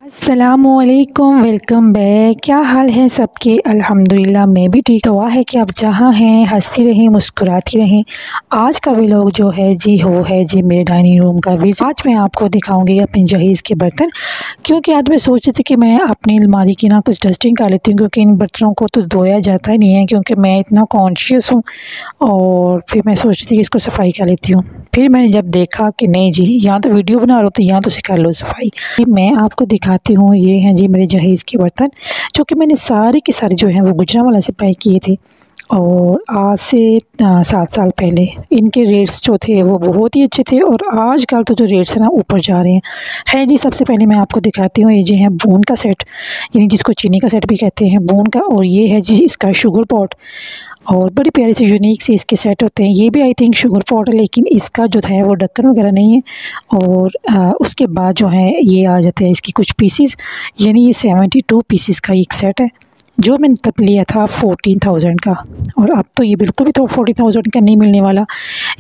अस्सलामुअलैकुम, welcome back. क्या हाल है सबके? अल्हम्दुलिल्लाह मैं भी ठीक। दुआ है कि आप जहाँ हैं हंसती रहें, मुस्कुराती रहें। आज का व्लॉग जो है जी वो है जी मेरे डाइनिंग रूम का विज़िट। आज मैं आपको दिखाऊंगी अपने जहेज़ के बर्तन, क्योंकि आज मैं सोच रही थी कि मैं अपनी अलमारी की ना कुछ डस्टिंग कर लेती हूँ, क्योंकि इन बर्तनों को तो धोया जाता ही नहीं है, क्योंकि मैं इतना कॉन्शियस हूँ। और फिर मैं सोच रही थी कि इसको सफाई कर लेती हूँ। फिर मैंने जब देखा कि नहीं जी, यहाँ तो वीडियो बना रहे हो तो यहाँ तो सिखा लो सफाई। मैं आपको दिखाती हूँ, ये हैं जी मेरे जहेज़ के बर्तन, जो कि मैंने सारे के सारे जो हैं वो गुजरांवाला से बाय किए थे। और आज से 7 साल पहले इनके रेट्स जो थे वो बहुत ही अच्छे थे, और आजकल तो जो रेट्स हैं ना ऊपर जा रहे हैं। है जी, सबसे पहले मैं आपको दिखाती हूँ, ये जो है बून का सेट, यानी जिसको चीनी का सेट भी कहते हैं, बून का। और ये है जी इसका शुगर पॉट, और बड़ी प्यारी से यूनिक से इसके सेट होते हैं। ये भी आई थिंक शुगर पॉट है, लेकिन इसका जो है वो ढक्कन वगैरह नहीं है। और उसके बाद जो है ये आ जाते हैं इसकी कुछ पीसीस, यानी ये 72 पीसीस का एक सेट है, जो मैंने तब लिया था 14,000 का। और अब तो ये बिल्कुल भी तो 40,000 का नहीं मिलने वाला।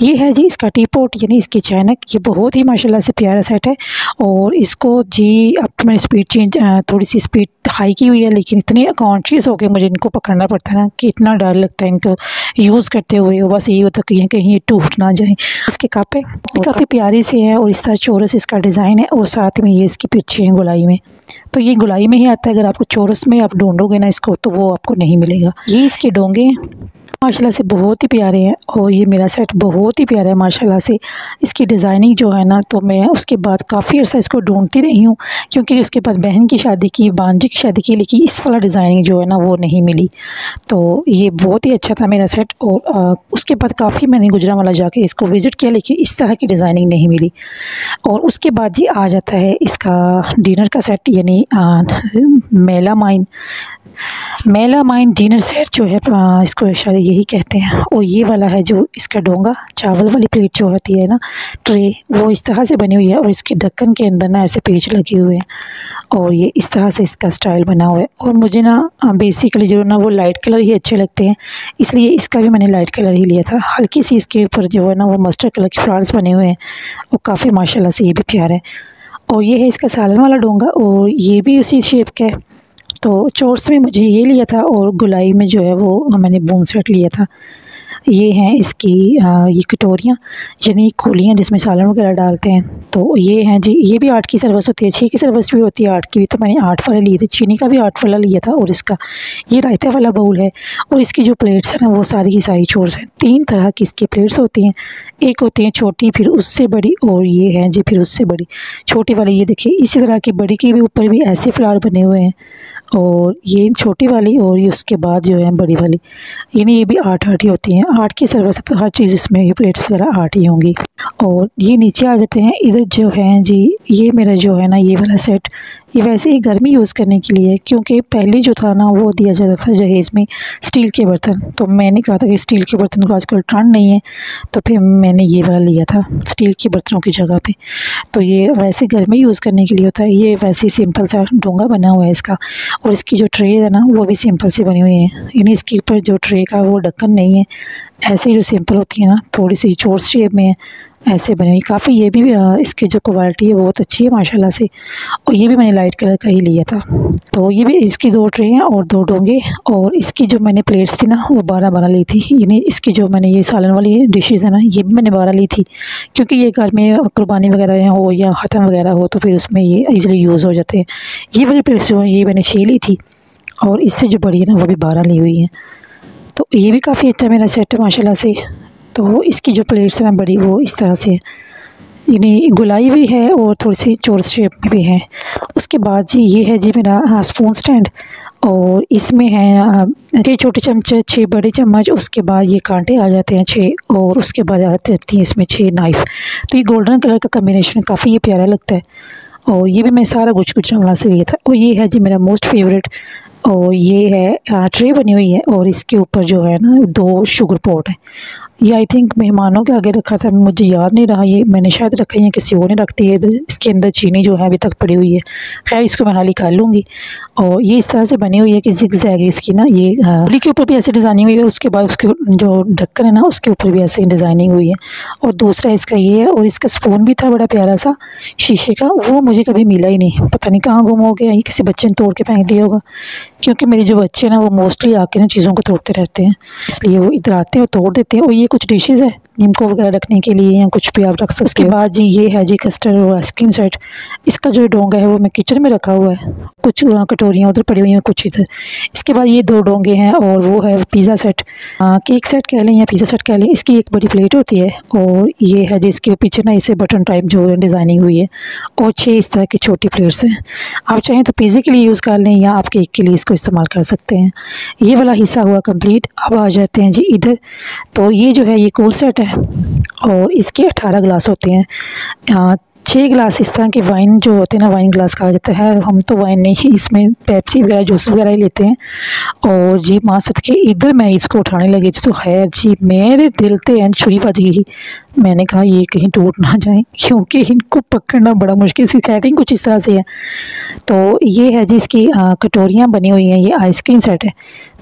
ये है जी इसका टी पॉट, यानी इसकी चैनक। ये बहुत ही माशाल्लाह से प्यारा सेट है। और इसको जी अब तो मैंने स्पीड चेंज, थोड़ी सी स्पीड हाई की हुई है, लेकिन इतने कॉन्शियस हो के मुझे इनको पकड़ना पड़ता है ना कि इतना डर लगता है इनको यूज़ करते हुए। बस यही होता है कि कहीं ये टूट ना जाए। इसके कप है, काफ़ी प्यारे से हैं, और इस तरह चौरस इसका डिज़ाइन है, और साथ में ये इसकी पीछे हैं गुलाई में। तो ये गुलाई में ही आता है। अगर आपको चौरस में आप ढूंढोगे ना इसको तो वो आपको नहीं मिलेगा। ये इसके डोंगे हैं, माशाल्लाह से बहुत ही प्यारे हैं। और ये मेरा सेट बहुत ही प्यारा है माशाल्लाह से। इसकी डिज़ाइनिंग जो है ना, तो मैं उसके बाद काफ़ी अर्सा इसको ढूंढती रही हूँ, क्योंकि उसके पास बहन की शादी की, भांजी की शादी की, लेकिन इस वाला डिज़ाइनिंग जो है ना वो नहीं मिली। तो ये बहुत ही अच्छा था मेरा सेट। और उसके बाद काफ़ी मैंने गुजरांवाला जाके इसको विज़िट किया, लेकिन इस तरह की डिज़ाइनिंग नहीं मिली। और उसके बाद जी आ जाता है इसका डिनर का सेट, यानी मेलामाइन डिनर सेट जो है, इसको शायद यही कहते हैं। और ये वाला है जो इसका डोंगा, चावल वाली प्लेट जो होती है ना, ट्रे, वो इस तरह से बनी हुई है। और इसके ढक्कन के अंदर ना ऐसे पेच लगे हुए हैं, और ये इस तरह से इसका स्टाइल बना हुआ है। और मुझे ना बेसिकली जो ना वो लाइट कलर ही अच्छे लगते हैं, इसलिए इसका भी मैंने लाइट कलर ही लिया था। हल्की सी इसके ऊपर जो है ना वो मस्टर्ड कलर के फ्लावर्स बने हुए हैं, और काफ़ी माशाल्लाह से ये भी प्यारा है। और ये है इसका सालन वाला डोंगा, और ये भी उसी शेप का है। तो चोर्स में मुझे ये लिया था, और गुलाई में जो है वो मैंने बून सेट लिया था। ये हैं इसकी ये कटोरियाँ, यानी खोलियाँ जिसमें सालन वगैरह डालते हैं। तो ये हैं जी, ये भी 8 की सर्विस होती है, 6 की सर्विस भी होती है, 8 की भी। तो मैंने 8 वाले लिए थे, चीनी का भी 8 वाला लिया था। और इसका ये रायते वाला बाउल है। और इसकी जो प्लेट्स हैं ना वो सारी की सारी चोर्स हैं। 3 तरह की इसकी प्लेट्स होती हैं, एक होती है छोटी, फिर उससे बड़ी, और ये है जी फिर उससे बड़ी। छोटी वाली ये देखिए, इसी तरह की बड़ी के भी ऊपर भी ऐसे फ्लावर बने हुए हैं, और ये छोटी वाली, और ये उसके बाद जो है बड़ी वाली, यानी ये भी 8 ही होती हैं। 8 की सर्विस है, तो हर चीज़ इसमें ये प्लेट्स वगैरह 8 ही होंगी। और ये नीचे आ जाते हैं। इधर जो है जी, ये मेरा जो है ना ये वाला सेट, ये वैसे ही घर में यूज़ करने के लिए, क्योंकि पहले जो था ना वो दिया जाता था जहेज़ में स्टील के बर्तन। तो मैंने कहा था कि स्टील के बर्तन को आजकल ट्रेंड नहीं है, तो फिर मैंने ये वाला लिया था स्टील के बर्तनों की जगह पे। तो ये वैसे घर में यूज़ करने के लिए होता है। ये वैसे ही सिंपल सा डोंगा बना हुआ है इसका। और इसकी जो ट्रे है ना वो भी सिंपल सी बनी हुई है, यानी इसके ऊपर जो ट्रे का वो ढक्कन नहीं है। ऐसे ही जो सिंपल होती है ना, थोड़ी सी चोर्स शेप में है, ऐसे बनी हुई। काफ़ी ये भी इसकी जो क्वालिटी है बहुत अच्छी है माशाल्लाह से। और ये भी मैंने लाइट कलर का ही लिया था। तो ये भी इसकी 2 ट्रे हैं और 2 डोंगे। और इसकी जो मैंने प्लेट्स थी ना वो 12 ली थी, यानी इसकी जो मैंने ये सालन वाली डिशेज़ है ना ये भी मैंने 12 ली थी, क्योंकि ये घर में कुर्बानी वगैरह हो या ख़त्म वगैरह हो तो फिर उसमें ये ईज़िली यूज़ हो जाते हैं। ये वाली प्लेट्स जो हैं ये मैंने 6 ली थी, और इससे जो बड़ी है ना वो भी 12 ली हुई हैं। तो ये भी काफ़ी अच्छा मेरा सेट है माशाल्लाह से। तो इसकी जो प्लेट्स है ना बड़ी, वो इस तरह से, यानी गुलाई भी है और थोड़ी सी चौरस शेप में भी है। उसके बाद जी ये है जी मेरा स्पून स्टैंड, और इसमें है 6 छोटे चमचे, 6 बड़े चम्मच। उसके बाद ये कांटे आ जाते हैं 6, और उसके बाद आ जाती हैं इसमें 6 नाइफ़। तो ये गोल्डन कलर का कम्बिनेशन काफ़ी ये प्यारा लगता है। और ये भी मैं सारा गुजरांवाला से लिया था। और ये है जी मेरा मोस्ट फेवरेट और ये है ट्रे बनी हुई है और इसके ऊपर जो है ना 2 शुगर पॉट है। ये आई थिंक मेहमानों के आगे रखा था, मुझे याद नहीं रहा, ये मैंने शायद रखा है या किसी और ने रखती है। इसके अंदर चीनी जो है अभी तक पड़ी हुई है। खैर इसको मैं हाल ही खा लूँगी। और ये इस तरह से बनी हुई है कि जिग-जैग इसकी ना, ये गोली के ऊपर भी ऐसे डिज़ाइनिंग हुई है, उसके बाद उसके जो ढक्कन है ना उसके ऊपर भी ऐसे डिज़ाइनिंग हुई है। और दूसरा इसका ये है, और इसका स्पून भी था बड़ा प्यारा सा शीशे का, वो मुझे कभी मिला ही नहीं, पता नहीं कहाँ गुम हो गया, ये किसी बच्चे ने तोड़ के फेंक दिया होगा। क्योंकि मेरे जो बच्चे हैं ना वो मोस्टली आके ना चीज़ों को तोड़ते रहते हैं, इसलिए वो इधर आते हैं और तोड़ देते हैं। और ये कुछ डिशेज़ है नीमको वगैरह रखने के लिए या कुछ भी आप रख सकते हो। उसके बाद जी ये है जी कस्टर्ड और आइसक्रीम सेट। इसका जो डोंगा है वो मैं किचन में रखा हुआ है, कुछ कटोरियाँ उधर पड़ी हुई हैं, कुछ इधर। इसके बाद ये 2 डोंगे हैं और वो है पिज़्ज़ा सेट, केक सेट कह लें या पिज़्ज़ा सेट कह लें। इसकी एक बड़ी प्लेट होती है और ये है जिसके पीछे ना इसे बटन टाइप जो है डिज़ाइनिंग हुई है, और 6 इस तरह की छोटी प्लेट्स हैं। आप चाहें तो पिज़्ज़े के लिए यूज़ कर लें या आप केक के लिए इसको इस्तेमाल कर सकते हैं। ये वाला हिस्सा हुआ कंप्लीट। अब आ जाते हैं जी इधर। तो ये जो है ये कूल सेट है और इसके 18 ग्लास होते हैं। 6 ग्लास इस तरह के वाइन जो होते हैं ना, वाइन ग्लास कहा जाता है। हम तो वाइन नहीं, इसमें पेप्सी वगैरह जूस वगैरह ही लेते हैं। और जी माँ सदके इधर मैं इसको उठाने लगी थी तो खैर जी मेरे दिल पे छुरी बज गई। मैंने कहा ये कहीं टूट ना जाए, क्योंकि इनको पकड़ना बड़ा मुश्किल। इसकी सेटिंग कुछ इस तरह से है। तो ये है जी इसकी कटोरियाँ बनी हुई हैं। ये आइसक्रीम सेट है,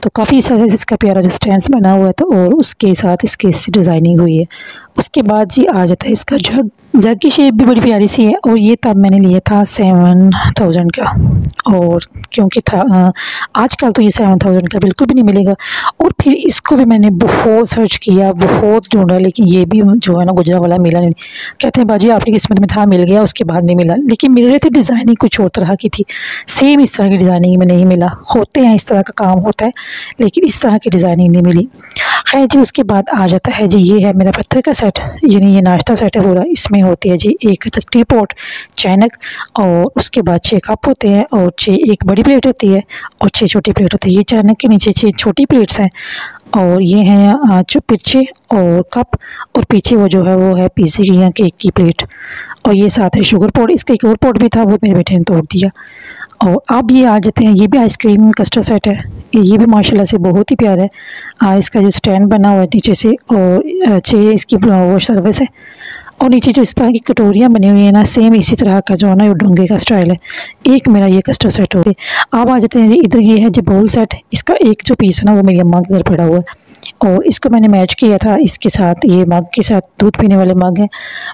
तो काफ़ी इस तरह से इसका प्यारा जो स्टैंड बना हुआ है, तो और उसके साथ इसकी डिज़ाइनिंग हुई है। उसके बाद जी आ जाता है इसका जग। जग की शेप भी बड़ी प्यारी सी है, और ये तब मैंने लिया था 7000 का। और क्योंकि था आजकल तो ये 7000 का बिल्कुल भी नहीं मिलेगा। और फिर इसको भी मैंने बहुत सर्च किया, बहुत ढूंढा, लेकिन ये भी जो है ना गुजरा वाला मिला नहीं। कहते हैं बाजी आपकी किस्मत में था, मिल गया, उसके बाद नहीं मिला। लेकिन मिल रही थी डिज़ाइनिंग कुछ और तरह की थी, सेम इस तरह की डिज़ाइनिंग में नहीं मिला। होते हैं इस तरह का काम होता है, लेकिन इस तरह की डिज़ाइनिंग नहीं मिली। खैर जी उसके बाद आ जाता है जी ये है मेरा पत्थर का सेट, यानी ये नाश्ता सेट है पूरा। इसमें होती है जी एक टी पॉट, चैनक, और उसके बाद 6 कप होते हैं, और 6 एक बड़ी प्लेट होती है और 6 छोटी प्लेट होती है। ये चैनक के नीचे 6 छोटी प्लेट्स हैं, और ये हैं पीछे और कप, और पीछे वो जो है वो है पिज़्ज़े की या केक की प्लेट। और ये साथ है शुगर पॉट। इसका एक और पॉट भी था, वो मेरे बेटे ने तोड़ दिया। और अब ये आ जाते हैं, ये भी आइसक्रीम कस्टर्ड सेट है। ये भी माशाल्लाह से बहुत ही प्यारा है। इसका जो स्टैंड बना हुआ है नीचे से, और 6 इसकी वो सर्विस है, और नीचे जो इस तरह की कटोरियाँ बनी हुई है ना, सेम इसी तरह का जो है ना डोंगे का स्टाइल है। एक मेरा ये कस्टर्ड सेट हो गया। अब आ जाते हैं जी इधर। ये है जी बाउल सेट। इसका एक जो पीस है ना वो मेरी अम्मा के घर पड़ा हुआ है, और इसको मैंने मैच किया था इसके साथ, ये मग के साथ, दूध पीने वाले मग हैं।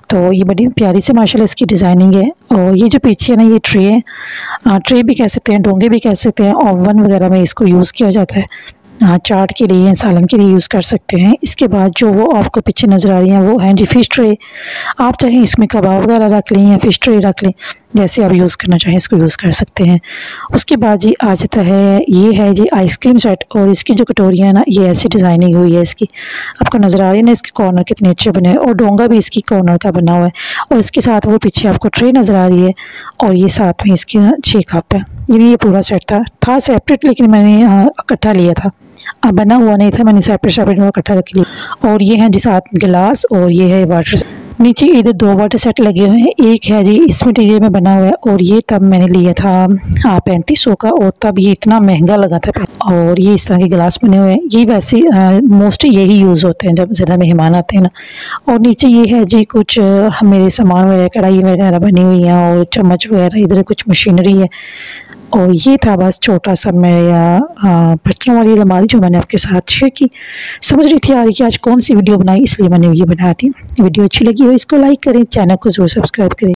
तो ये बड़ी प्यारी से माशाल्लाह इसकी डिज़ाइनिंग है। और ये जो पीछे है ना ये ट्रे है, ट्रे भी कह सकते हैं, डोंगे भी कह सकते हैं। ओवन वगैरह में इसको यूज़ किया जाता है, चाट के लिए, सालन के लिए यूज़ कर सकते हैं। इसके बाद जो वो आपको पीछे नज़र आ रही हैं वो हैं जी फ़िश ट्रे। आप चाहें इसमें कबाब वगैरह रख लें या फ़िश ट्रे रख लें, जैसे आप यूज़ करना चाहें इसको यूज़ कर सकते हैं। उसके बाद जी आ जाता है, ये है जी आइसक्रीम सेट, और इसकी जो कटोरियाँ है ना ये ऐसी डिज़ाइनिंग हुई है इसकी, आपको नज़र आ रही है ना, इसके कॉर्नर कितने अच्छे बने हैं, और डोंगा भी इसकी कॉर्नर का बना हुआ है। और इसके साथ वो पीछे आपको ट्रे नज़र आ रही है, और ये साथ में इसकी ना 6 कप है। ये पूरा सेट था सेपरेट, लेकिन मैंने इकट्ठा लिया था, बना हुआ नहीं था, मैंने सेपरेट इकट्ठा रख लिया। और ये है जी साथ गिलास, और ये है वाटर। नीचे इधर 2 वाटर सेट लगे हुए हैं, एक है जी इस मटेरियल में बना हुआ है, और ये तब मैंने लिया था 3500 का, और तब ये इतना महंगा लगा था। और ये इस तरह के गिलास बने हुए हैं। ये वैसे मोस्टली यही यूज़ होते हैं जब ज़्यादा मेहमान आते हैं ना। और नीचे ये है जी कुछ मेरे सामान वगैरह, कढ़ाई वगैरह बनी हुई हैं, और चम्मच वगैरह, इधर कुछ मशीनरी है। और ये था बस छोटा सा मेरा बर्तनों वाली अलमारी जो मैंने आपके साथ शेयर की। समझ रही थी आ रही कि आज कौन सी वीडियो बनाई, इसलिए मैंने ये बनाई थी। वीडियो अच्छी लगी हो इसको लाइक करें, चैनल को ज़रूर सब्सक्राइब करें।